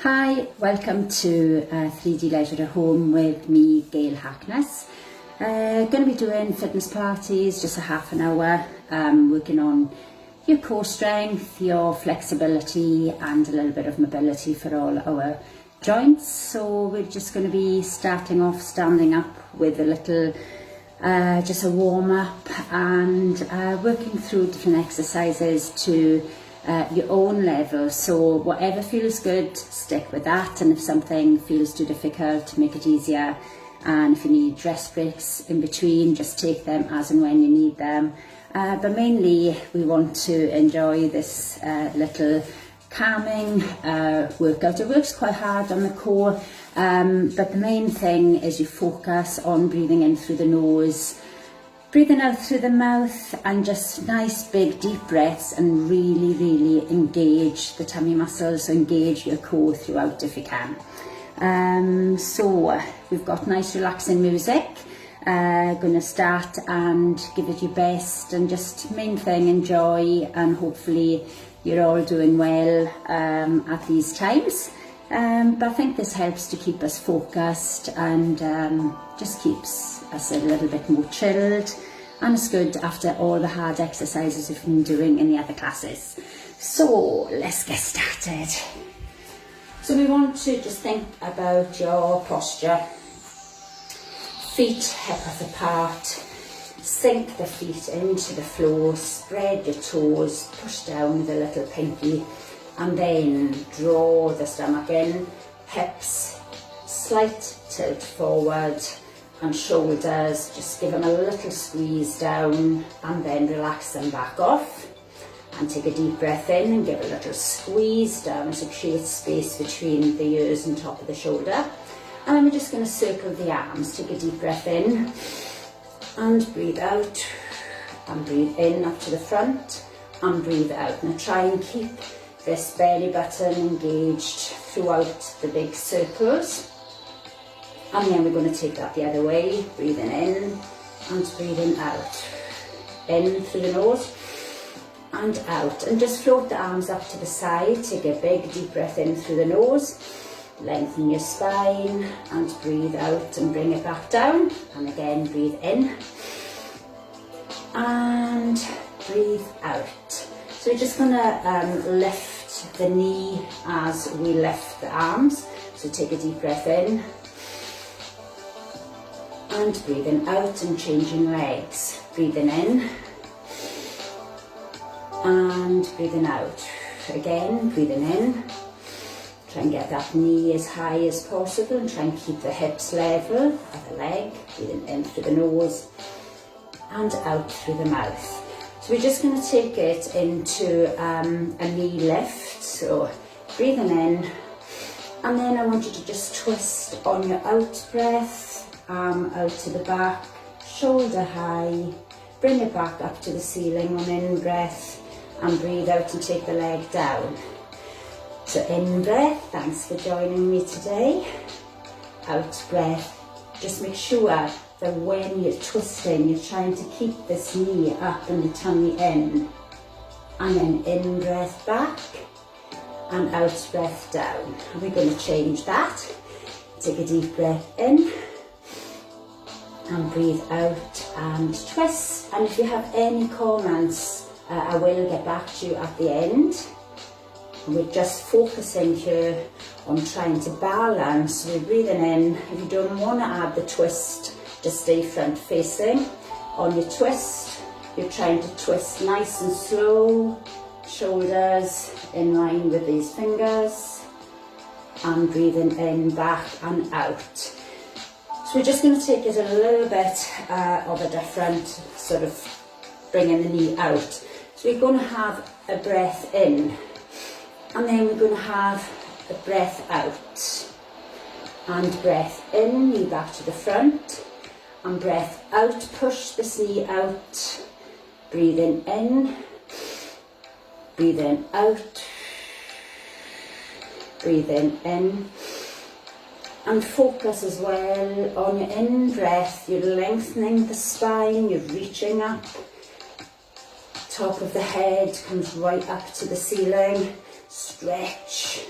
Hi, welcome to 3D Leisure at Home with me, Gail Harkness. Going to be doing fitness Pilates, just a half an hour, working on your core strength, your flexibility and a little bit of mobility for all our joints. So we're just going to be starting off standing up with a little, just a warm up and working through different exercises to your own level. So whatever feels good, stick with that, and if something feels too difficult, make it easier, and if you need rest breaks in between, just take them as and when you need them. But mainly we want to enjoy this little calming workout. It works quite hard on the core, but the main thing is you focus on breathing in through the nose, breathing out through the mouth, and just nice big deep breaths, and really engage the tummy muscles, so engage your core throughout if you can. So we've got nice relaxing music. Gonna start and give it your best, and just main thing, enjoy, and hopefully you're all doing well at these times. But I think this helps to keep us focused and just keeps us a little bit more chilled, and it's good after all the hard exercises we've been doing in the other classes. So let's get started. So we want to just think about your posture. Feet hip width apart, sink the feet into the floor, spread your toes, push down with a little pinky, and then draw the stomach in, hips, slight tilt forward, and shoulders, just give them a little squeeze down, and then relax them back off. And take a deep breath in and give a little squeeze down to create space between the ears and top of the shoulder. And then we're just going to circle the arms. Take a deep breath in and breathe out, and breathe in up to the front and breathe out. Now try and keep this belly button engaged throughout the big circles. And then we're going to take that the other way, breathing in and breathing out. In through the nose and out. And just float the arms up to the side. Take a big deep breath in through the nose. Lengthen your spine and breathe out and bring it back down. And again, breathe in and breathe out. So we're just going to lift the knee as we lift the arms. So take a deep breath in and breathing out and changing legs. Breathing in and breathing out. Again, breathing in. Try and get that knee as high as possible and try and keep the hips level of the leg. Breathing in through the nose and out through the mouth. So we're just going to take it into a knee lift. So breathing in, and then I want you to just twist on your out breath, arm out to the back, shoulder high, bring it back up to the ceiling on in breath, and breathe out and take the leg down. So in breath, thanks for joining me today. Out breath, just make sure that when you're twisting, you're trying to keep this knee up and the tummy in. And then in breath back and out breath down. And we're going to change that. Take a deep breath in and breathe out and twist. And if you have any comments, I will get back to you at the end. We're just focusing here on trying to balance. We're breathing in. If you don't want to add the twist, just stay front facing. On your twist, you're trying to twist nice and slow, shoulders in line with these fingers, and breathing in, back and out. So we're just going to take it a little bit of a different sort of bringing the knee out. So we're going to have a breath in, and then we're going to have a breath out, and breath in, knee back to the front, and breath out, push this knee out, breathing in, breathing out, breathing in, and focus as well on your in breath. You're lengthening the spine, you're reaching up, top of the head comes right up to the ceiling, stretch,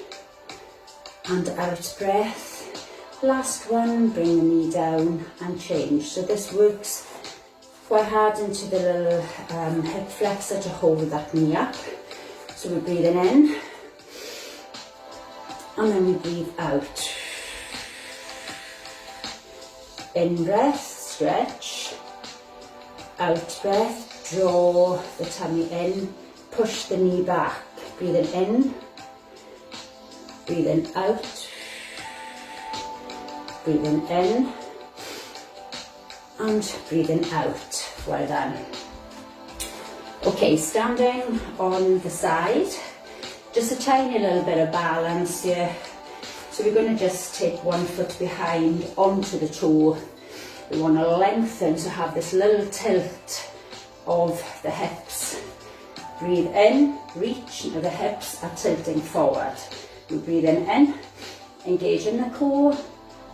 and out breath. Last one, bring the knee down and change. So this works quite hard into the little hip flexor to hold that knee up. So we're breathing in, and then we breathe out. In breath, stretch. Out breath, draw the tummy in, push the knee back. Breathing in, breathing out, breathing in, and breathing out. Well done. Okay, standing on the side, just a tiny little bit of balance here. So we're going to just take one foot behind onto the toe. We want to lengthen, so have this little tilt of the hips. Breathe in, reach, now the hips are tilting forward. We're breathing in, engaging the core,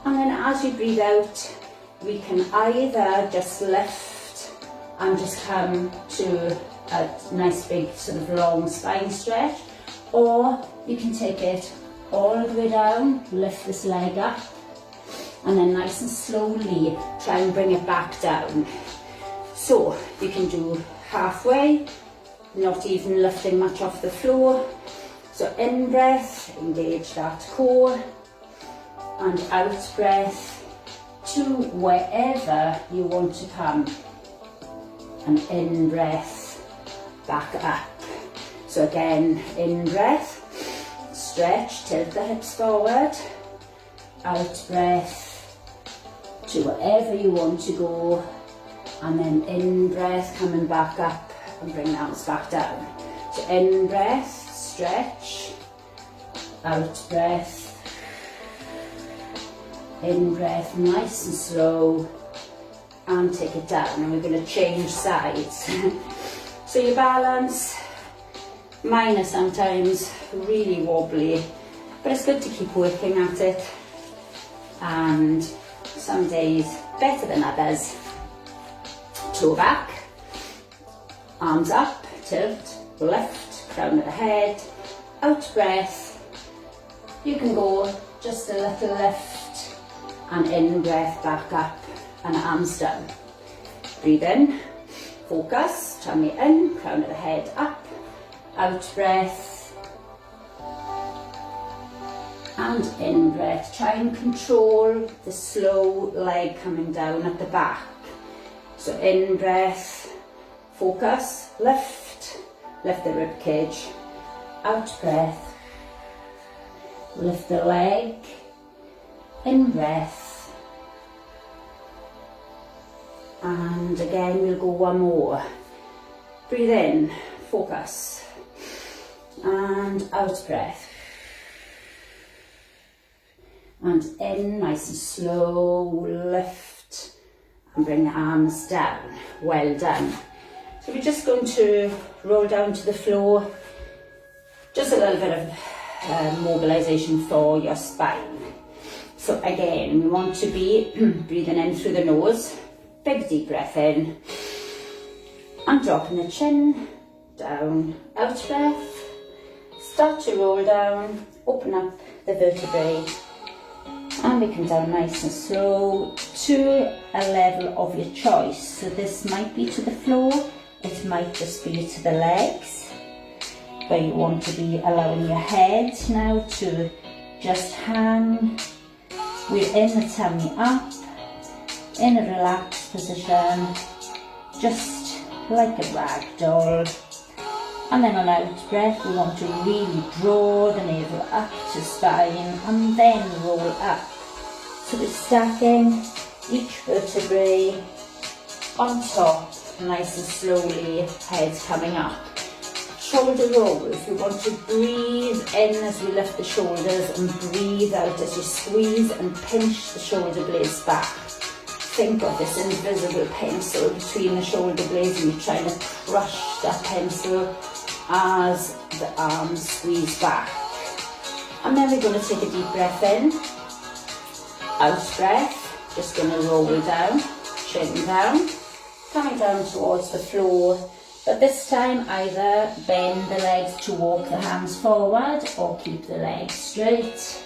and then as you breathe out, we can either just lift and just come to a nice big sort of long spine stretch, or you can take it all the way down, lift this leg up, and then nice and slowly try and bring it back down. So you can do halfway, not even lifting much off the floor. So in breath, engage that core, and out breath to wherever you want to come, and in breath, back up. So again, in breath, stretch, tilt the hips forward, out breath to wherever you want to go, and then in breath, coming back up and bring the arms back down. So in breath, stretch, out breath, in breath, nice and slow, and take it down. And we're going to change sides. So your balance, mine are sometimes really wobbly, but it's good to keep working at it, and some days better than others. Toe back, arms up, tilt, lift, crown of the head, out breath. You can go just a little lift, and in breath, back up and arms down. Breathe in, focus, tummy in, crown of the head up, out breath, and in breath. Try and control the slow leg coming down at the back. So in breath, focus, lift the rib cage, out breath, lift the leg, in breath, and again we'll go one more. Breathe in, focus, and out breath, and in, nice and slow, lift and bring the arms down. Well done. So we're just going to roll down to the floor, just a little bit of mobilization for your spine. So again, we want to be breathing in through the nose, big deep breath in, and dropping the chin down, out breath, start to roll down, open up the vertebrae, and we come down nice and slow to a level of your choice. So this might be to the floor, it might just be to the legs, where you want to be allowing your head now to just hang within the tummy up, in a relaxed position, just like a rag doll. And then on out breath, we want to really draw the navel up to spine and then roll up. So we're stacking each vertebrae on top, nice and slowly, head coming up. Shoulder rolls, we want to breathe in as we lift the shoulders and breathe out as you squeeze and pinch the shoulder blades back. Think of this invisible pencil between the shoulder blades, and you're trying to crush that pencil as the arms squeeze back. And then we're going to take a deep breath in, out breath, just going to roll down, chin down, coming down towards the floor, but this time either bend the legs to walk the hands forward or keep the legs straight.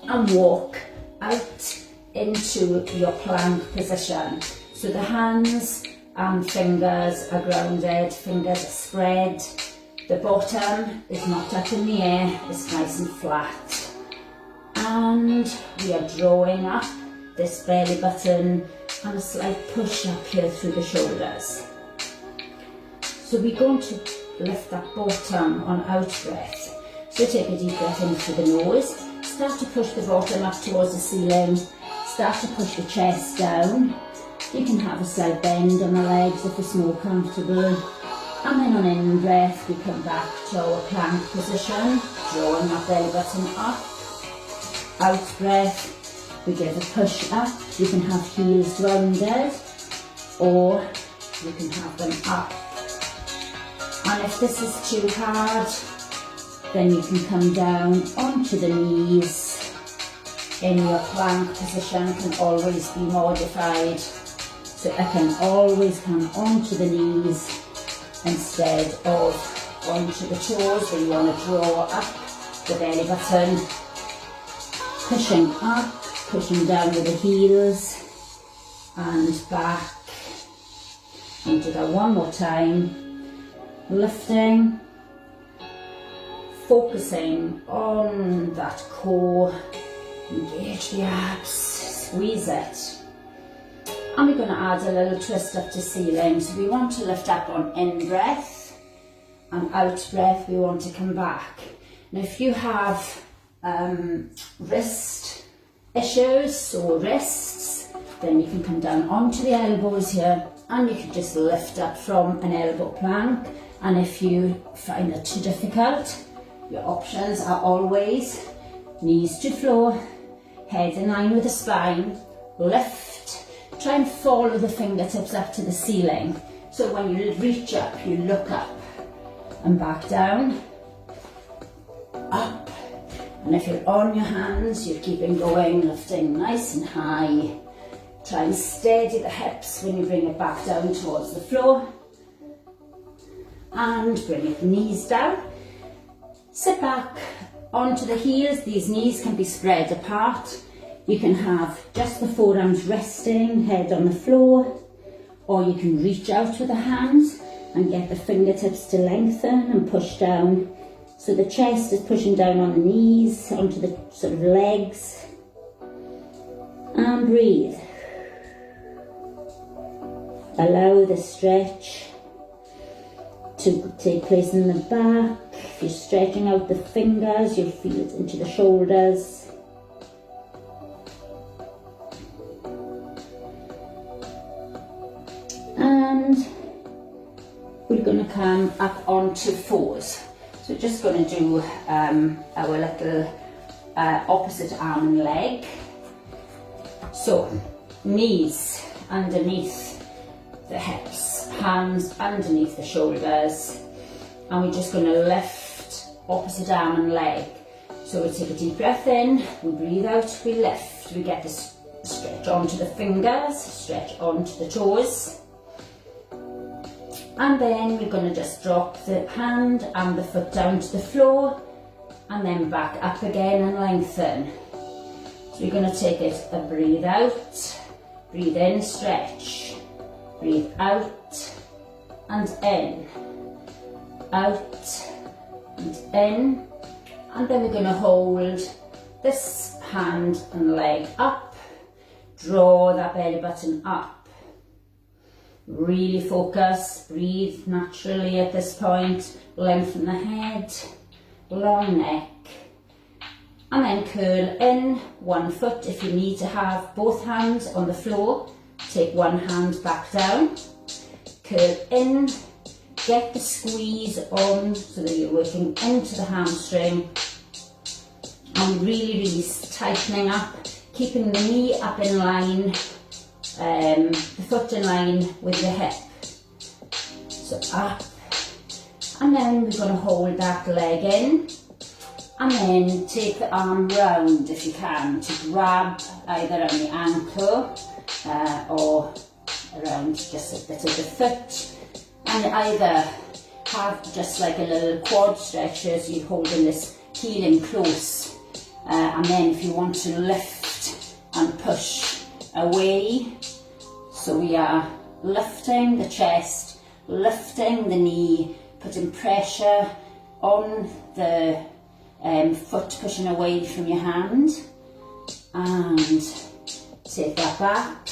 and walk out into your plank position. So the hands and fingers are grounded, fingers are spread, the bottom is not up in the air, it's nice and flat. And we are drawing up this belly button and a slight push up here through the shoulders. So we're going to lift that bottom on out breath. So take a deep breath in through the nose, start to push the bottom up towards the ceiling, start to push the chest down. You can have a slight bend on the legs if it's more comfortable. And then on in breath, we come back to our plank position, drawing our belly button up. Out breath, we give a push up. You can have heels rounded, or you can have them up. And if this is too hard, then you can come down onto the knees. In your plank position can always be modified. So I can always come onto the knees instead of onto the toes, where you want to draw up the belly button. Pushing up, pushing down with the heels, and back. And do that one more time. Lifting, focusing on that core, engage the abs, squeeze it. And we're going to add a little twist up to ceiling. So we want to lift up on in breath, and out breath we want to come back. Now if you have wrist issues, sore wrists, then you can come down onto the elbows here, and you can just lift up from an elbow plank. And if you find it too difficult, your options are always knees to floor, head in line with the spine, lift, try and follow the fingertips up to the ceiling. So when you reach up, you look up and back down, up. And if you're on your hands, you're keeping going, lifting nice and high. Try and steady the hips when you bring it back down towards the floor. And bring your knees down. Sit back onto the heels. These knees can be spread apart. You can have just the forearms resting, head on the floor, or you can reach out with the hands and get the fingertips to lengthen and push down. So the chest is pushing down on the knees, onto the sort of legs. And breathe. Allow the stretch to take place in the back. If you're stretching out the fingers, you'll feel it into the shoulders. And we're going to come up onto fours. So we're just going to do our little opposite arm and leg. So knees underneath the hips, hands underneath the shoulders, and we're just going to lift opposite arm and leg. So we take a deep breath in, we breathe out, we lift, we get this stretch onto the fingers, stretch onto the toes. And then we're going to just drop the hand and the foot down to the floor, and then back up again and lengthen. So we're going to take it a breathe out, breathe in, stretch, breathe out and in, out and in. And then we're going to hold this hand and leg up, draw that belly button up. Really focus, breathe naturally at this point, lengthen the head, long neck, and then curl in one foot. If you need to have both hands on the floor, take one hand back down, curl in, get the squeeze on so that you're working into the hamstring, and really tightening up, keeping the knee up in line, the foot in line with the hip. So up, and then we're going to hold that leg in, and then take the arm round if you can to grab either on the ankle or around just a bit of the foot, and either have just like a little quad stretch as you're holding this heel in close and then if you want to lift and push away, so we are lifting the chest, lifting the knee, putting pressure on the foot, pushing away from your hand, and take that back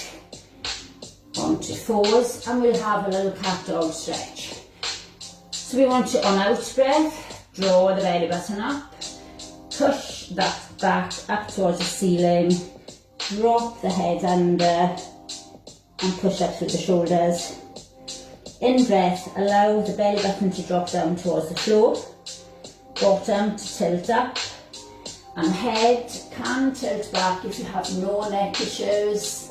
onto fours, and we'll have a little cat dog stretch. So we want to, on out breath, draw the belly button up, push that back up towards the ceiling, drop the head under and push up through the shoulders. In breath, allow the belly button to drop down towards the floor, bottom to tilt up, and head can tilt back if you have no neck issues.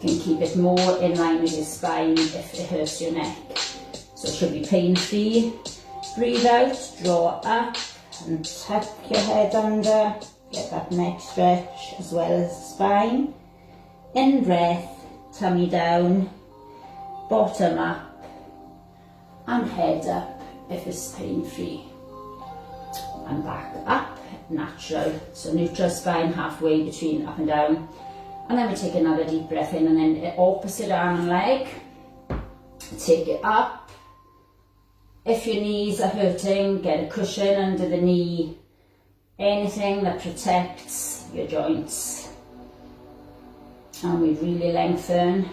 You can keep it more in line with your spine if it hurts your neck. So it should be pain-free. Breathe out, draw up and tuck your head under, get that neck stretch as well as the spine. In breath, tummy down, bottom up and head up if it's pain-free. And back up, natural. So neutral spine halfway between up and down. And then we take another deep breath in, and then opposite arm and leg. Take it up. If your knees are hurting, get a cushion under the knee. Anything that protects your joints. And we really lengthen.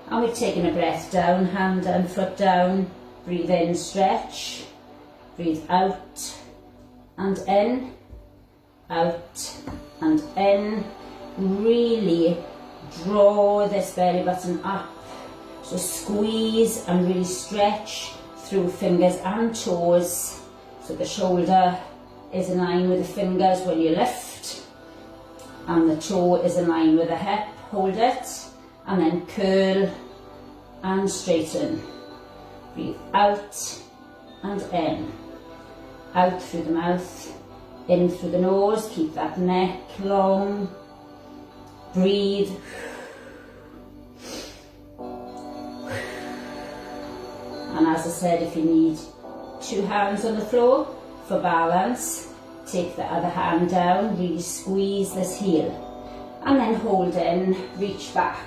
And we've taken a breath down, hand and foot down. Breathe in, stretch. Breathe out and in. Out and in. Really draw this belly button up. So squeeze and really stretch through fingers and toes. So the shoulder is in line with the fingers when you lift. And the toe is in line with the hip. Hold it. And then curl and straighten. Breathe out and in. Out through the mouth. In through the nose. Keep that neck long. Breathe. And as I said, if you need two hands on the floor for balance, take the other hand down, really squeeze this heel. And then hold in, reach back.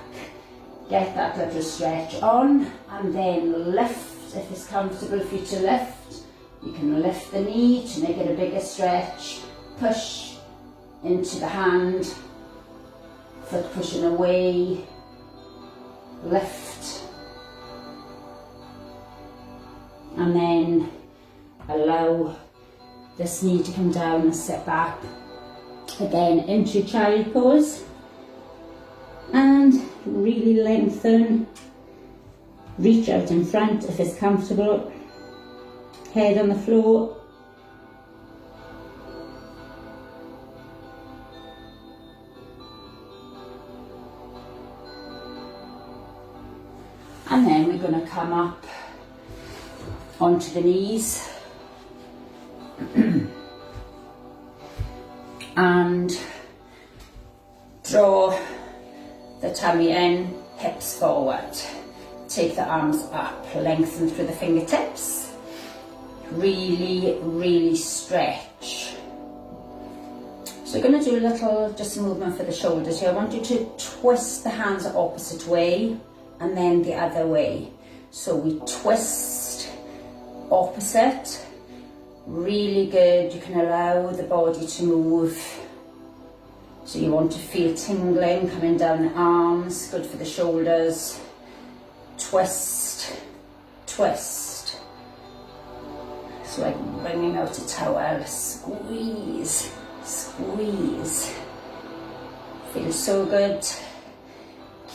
Get that little stretch on, and then lift. If it's comfortable for you to lift, you can lift the knee to make it a bigger stretch. Push into the hand. Foot pushing away, lift, and then allow this knee to come down and sit back again into child pose, and really lengthen, reach out in front if it's comfortable, head on the floor. And then we're going to come up onto the knees and draw the tummy in, hips forward. Take the arms up, lengthen through the fingertips. Really, really stretch. So we're going to do a little just movement for the shoulders here. I want you to twist the hands the opposite way and then the other way. So we twist opposite, really good. You can allow the body to move. So you want to feel tingling coming down the arms, good for the shoulders. Twist, twist. So like bringing out a towel, squeeze, squeeze. Feels so good.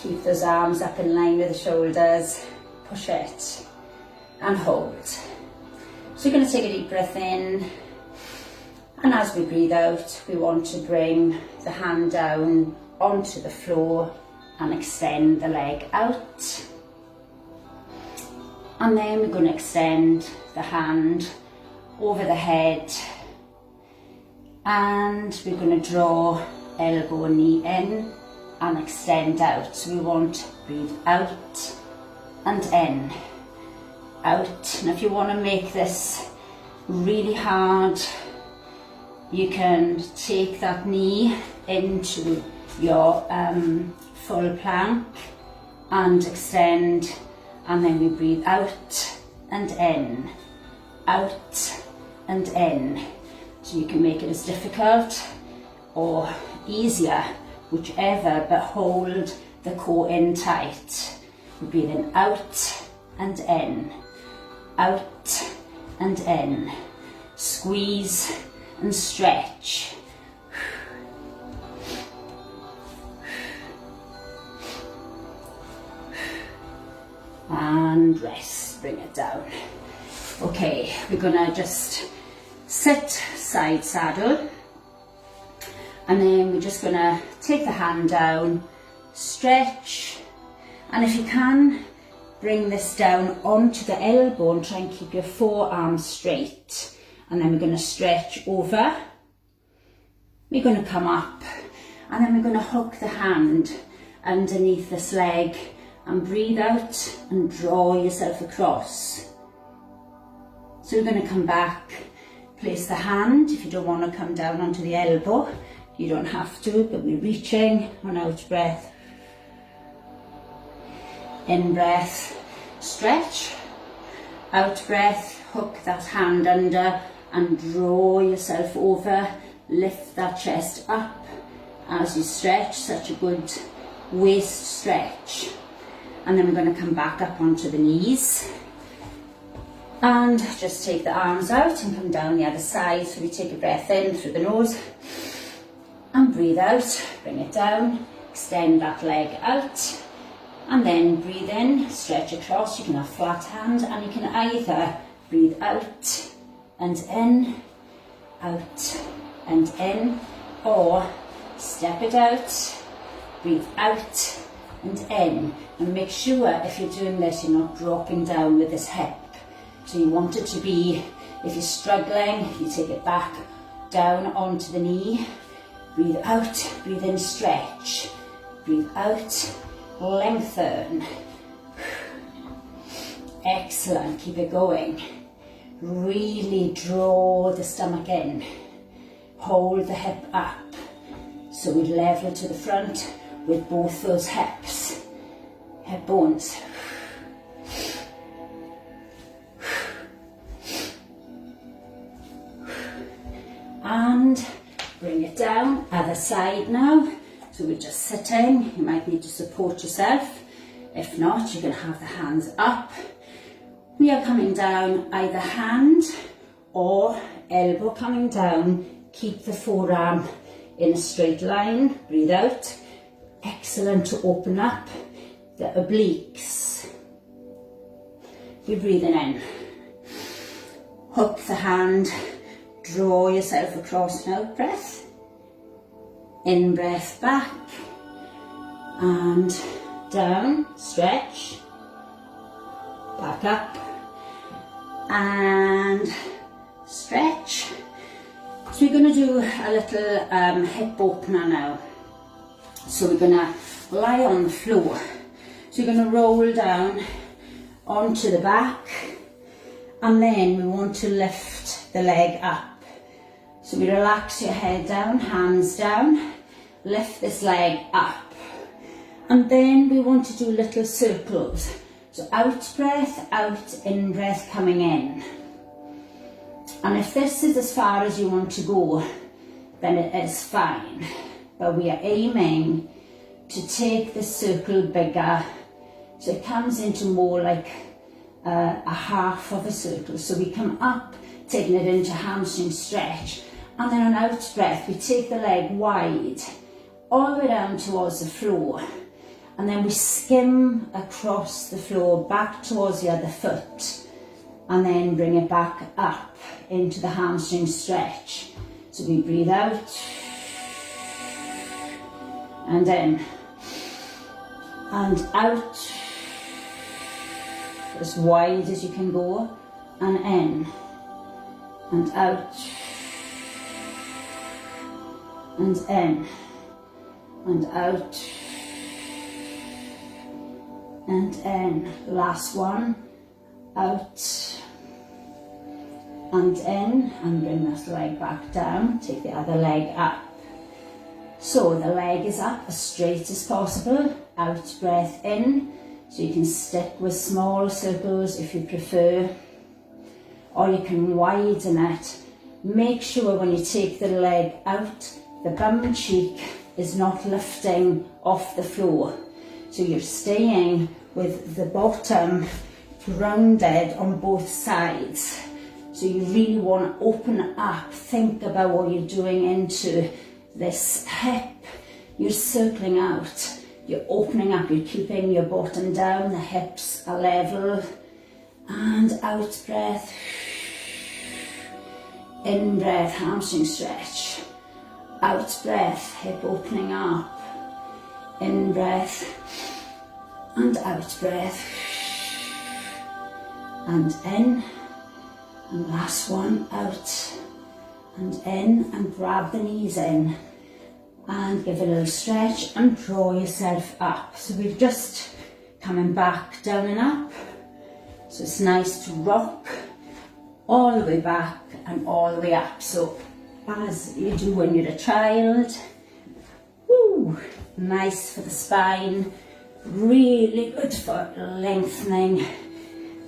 Keep those arms up in line with the shoulders. Push it and hold. So you're going to take a deep breath in, and as we breathe out, we want to bring the hand down onto the floor and extend the leg out. And then we're going to extend the hand over the head, and we're going to draw elbow and knee in and extend out. So we want to breathe out and in, out. And if you want to make this really hard, you can take that knee into your full plank and extend, and then we breathe out and in, out and in. So you can make it as difficult or easier, whichever, but hold the core in tight. We're breathing out and in, out and in. Squeeze and stretch. And rest, bring it down. Okay, we're gonna just sit side saddle, and then we're just gonna take the hand down, stretch, and if you can, bring this down onto the elbow and try and keep your forearms straight. And then we're going to stretch over. We're going to come up, and then we're going to hook the hand underneath this leg and breathe out and draw yourself across. So we're going to come back, place the hand. If you don't want to come down onto the elbow, you don't have to, but we're reaching on out breath. In breath, stretch. Out breath, hook that hand under and draw yourself over. Lift that chest up as you stretch. Such a good waist stretch. And then we're going to come back up onto the knees. And just take the arms out and come down the other side. So we take a breath in through the nose and breathe out. Bring it down. Extend that leg out. And then breathe in, stretch across. You can have flat hand, and you can either breathe out and in, or step it out, breathe out and in. And make sure if you're doing this, you're not dropping down with this hip. So you want it to be, if you're struggling, you take it back down onto the knee, breathe out, breathe in, stretch, breathe out, lengthen. Excellent, keep it going. Really draw the stomach in. Hold the hip up. So we level to the front with both those hips, hip bones. And bring it down, other side now. So we're just sitting. You might need to support yourself. If not, you can have the hands up. We are coming down, either hand or elbow coming down. Keep the forearm in a straight line. Breathe out. Excellent to open up the obliques. We're breathing in. Hook the hand. Draw yourself across an out breath. In breath back and down, stretch, back up and stretch. So we're going to do a little hip opener now. So we're going to lie on the floor. So you're going to roll down onto the back, and then we want to lift the leg up. So we relax your head down, hands down, lift this leg up. And then we want to do little circles. So out breath, out, in breath, coming in. And if this is as far as you want to go, then it is fine. But we are aiming to take the circle bigger, so it comes into more like a half of a circle. So we come up, taking it into hamstring stretch. And then on out breath, we take the leg wide, all the way down towards the floor. And then we skim across the floor, back towards the other foot. And then bring it back up into the hamstring stretch. So we breathe out, and in, and out, as wide as you can go, and in, and out, and in, and out, and in. Last one, out, and in, and bring this leg back down, take the other leg up. So the leg is up as straight as possible, out breath in, so you can stick with small circles if you prefer, or you can widen it. Make sure when you take the leg out, the bum cheek is not lifting off the floor. So you're staying with the bottom grounded on both sides. So you really want to open up, think about what you're doing into this hip. You're circling out, you're opening up, you're keeping your bottom down, the hips are level, and out breath. In breath, hamstring stretch. Out breath, hip opening up. In breath, and out breath. And in, and last one, out. And in, and grab the knees in. And give a little stretch and draw yourself up. So we're just coming back, down and up. So it's nice to rock all the way back and all the way up. So as you do when you're a child. Woo, nice for the spine, really good for lengthening,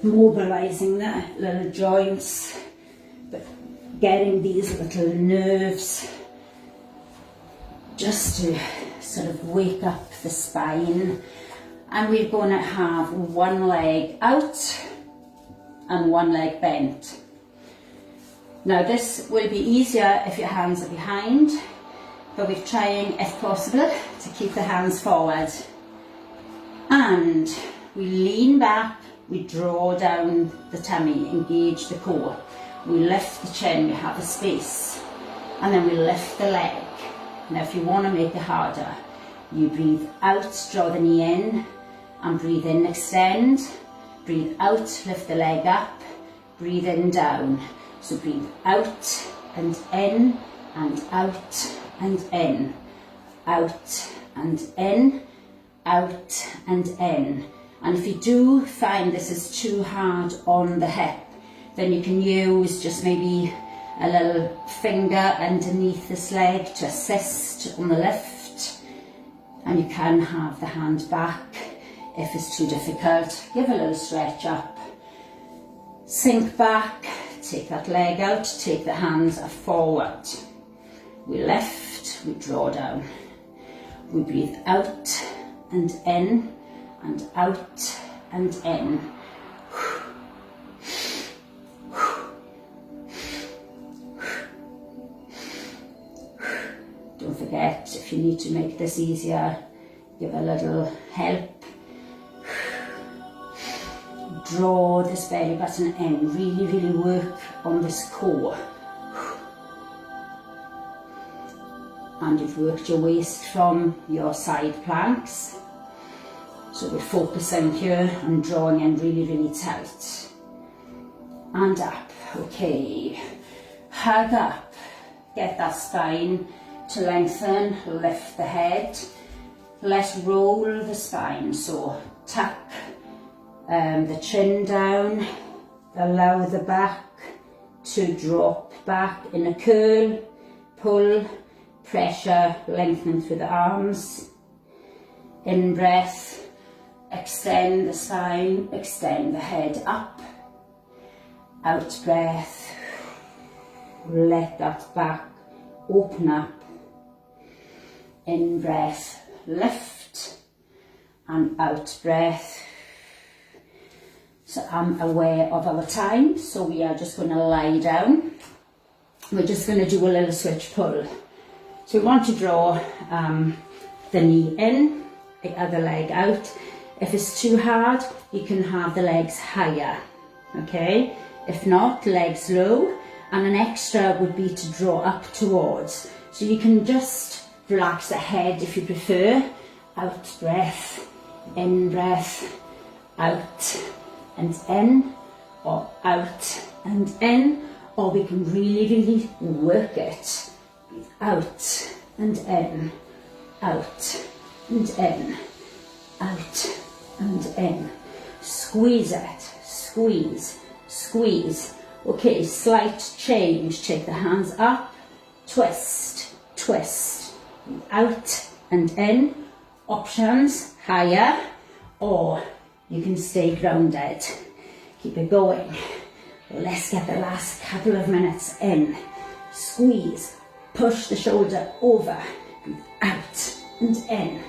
mobilizing the little joints, but getting these little nerves just to sort of wake up the spine. And we're going to have one leg out and one leg bent. Now this will be easier if your hands are behind, but we're trying, if possible, to keep the hands forward. And we lean back, we draw down the tummy, engage the core. We lift the chin, we have a space. And then we lift the leg. Now if you want to make it harder, you breathe out, draw the knee in, and breathe in, extend. Breathe out, lift the leg up, breathe in, down. So breathe out and in, and out and in, out and in, out and in. And if you do find this is too hard on the hip, then you can use just maybe a little finger underneath this leg to assist on the lift. And you can have the hand back if it's too difficult. Give a little stretch up, sink back. Take that leg out, take the hands forward. We lift, we draw down. We breathe out and in, and out and in. Don't forget, if you need to make this easier, give a little help. Draw this belly button in, really, really work on this core. And you've worked your waist from your side planks. So we're focusing here and drawing in really, really tight. And up, okay. Hug up, get that spine to lengthen, lift the head. Let's roll the spine, so tuck the chin down, allow the back to drop back in a curl, pull, pressure, lengthening through the arms. In breath, extend the spine, extend the head up. Out breath, let that back open up. In breath, lift, and out breath. So I'm aware of our time, so we are just going to lie down. We're just going to do a little switch pull. So we want to draw the knee in, the other leg out. If it's too hard, you can have the legs higher, okay? If not, legs low, and an extra would be to draw up towards. So you can just relax the head if you prefer. Out breath, in breath, out and in, or out and in, or we can really, really work it. Breathe out and in, out and in, out and in. Squeeze it, squeeze, squeeze. Okay, slight change. Take the hands up, twist, twist, out and in. Options, higher, or you can stay grounded. Keep it going. Let's get the last couple of minutes in. Squeeze, push the shoulder over, out and in.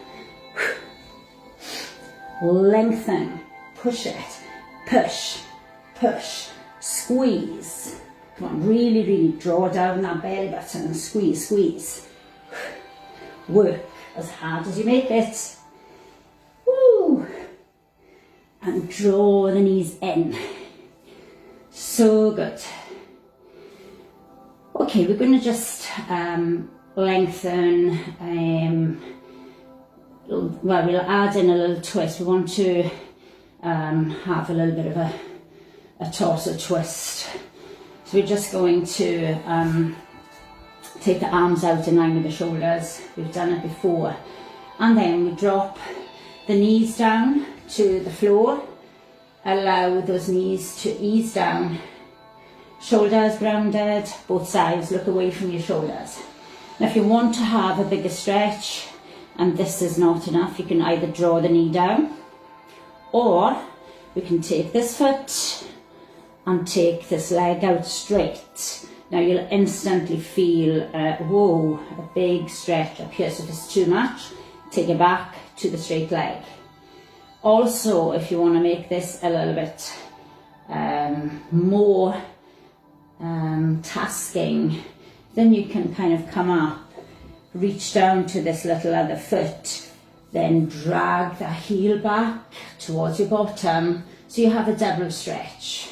Lengthen, push it, push, push, squeeze. Come on, really, really draw down that belly button, squeeze, squeeze. Work as hard as you make it. Woo! And draw the knees in. So good. Okay, we're going to just lengthen, well, we'll add in a little twist. We want to have a little bit of a torso twist. So we're just going to take the arms out in line with the shoulders. We've done it before. And then we drop the knees down to the floor. Allow those knees to ease down. Shoulders grounded, both sides, look away from your shoulders. Now if you want to have a bigger stretch and this is not enough, you can either draw the knee down, or we can take this foot and take this leg out straight. Now you'll instantly feel, whoa, a big stretch up here. So if it's too much, take it back to the straight leg. Also, if you want to make this a little bit more tasking, then you can kind of come up, reach down to this little other foot, then drag the heel back towards your bottom. So you have a double stretch.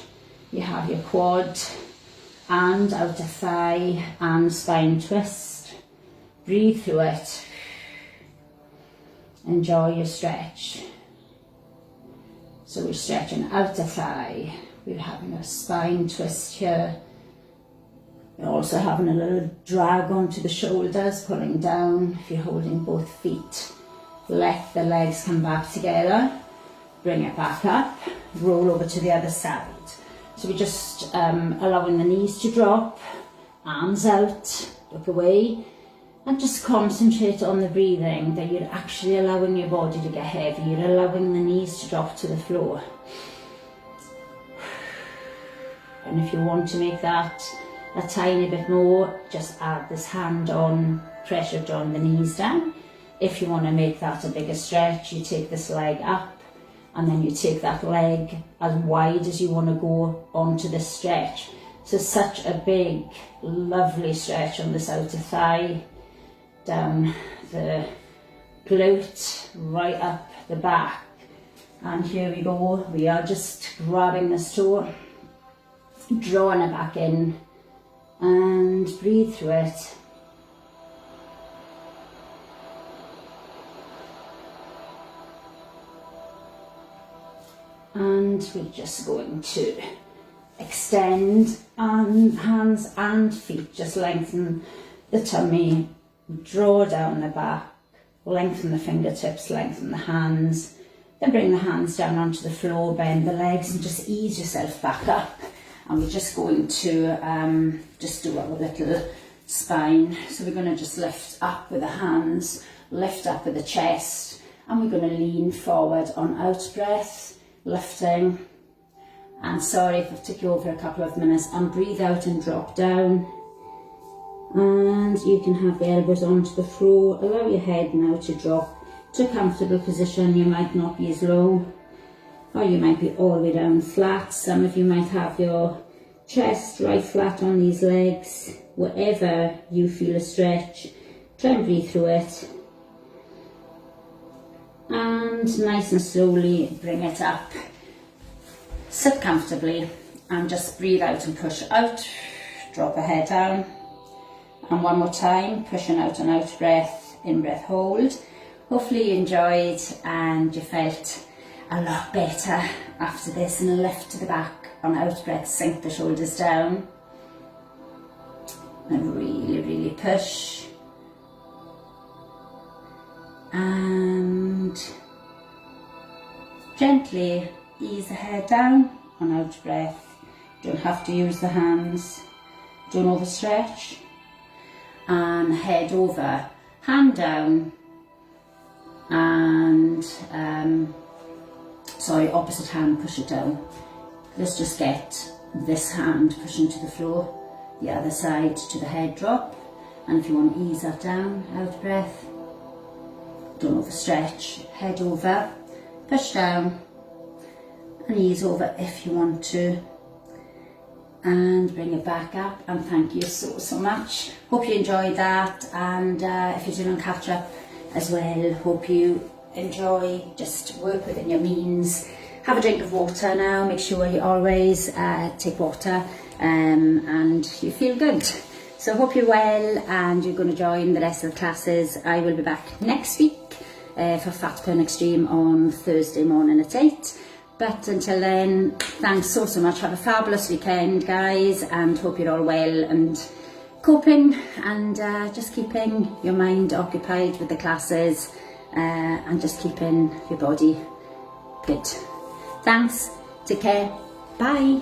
You have your quad and outer thigh and spine twist. Breathe through it. Enjoy your stretch. So we're stretching outer thigh. We're having a spine twist here. We're also having a little drag onto the shoulders, pulling down. If you're holding both feet, let the legs come back together. Bring it back up. Roll over to the other side. So we're just allowing the knees to drop, arms out, look away, and just concentrate on the breathing, that you're actually allowing your body to get heavy. You're allowing the knees to drop to the floor. And if you want to make that a tiny bit more, just add this hand on, pressure drawing the knees down. If you want to make that a bigger stretch, you take this leg up, and then you take that leg as wide as you want to go onto this stretch. So such a big, lovely stretch on this outer thigh, down the glute, right up the back. And here we go, we are just grabbing this toe, drawing it back in, and breathe through it. And we're just going to extend and hands and feet, just lengthen the tummy, draw down the back, lengthen the fingertips, lengthen the hands, then bring the hands down onto the floor, bend the legs and just ease yourself back up. And we're just going to just do a little spine. So we're going to just lift up with the hands, lift up with the chest, and we're going to lean forward on out breath, lifting. And sorry if I've took you over a couple of minutes, and breathe out and drop down. And you can have the elbows onto the floor. Allow your head now to drop to a comfortable position. You might not be as low, or you might be all the way down flat. Some of you might have your chest right flat on these legs. Wherever you feel a stretch, try and breathe through it. And nice and slowly bring it up. Sit comfortably and just breathe out and push out. Drop the head down. And one more time, pushing out and out breath, in breath hold. Hopefully you enjoyed and you felt a lot better after this. And lift to the back on out breath, sink the shoulders down. And really, really push. And gently ease the head down on out breath. Don't have to use the hands. Don't overstretch. And head over, hand down, and opposite hand, push it down. Let's just get this hand pushing to the floor, the other side to the head drop. And if you want to ease that down, out breath. Don't overstretch, head over, push down, and ease over if you want to. And bring it back up, and thank you so much. Hope you enjoyed that, and if you're doing catch up as well, hope you enjoy. Just work within your means. Have a drink of water now, make sure you always take water, and you feel good. So hope you're well and you're going to join the rest of the classes. I will be back next week for Fat Burn Extreme on Thursday morning at 8. But until then, thanks so much. Have a fabulous weekend, guys, and hope you're all well and coping, and just keeping your mind occupied with the classes, and just keeping your body good. Thanks. Take care. Bye.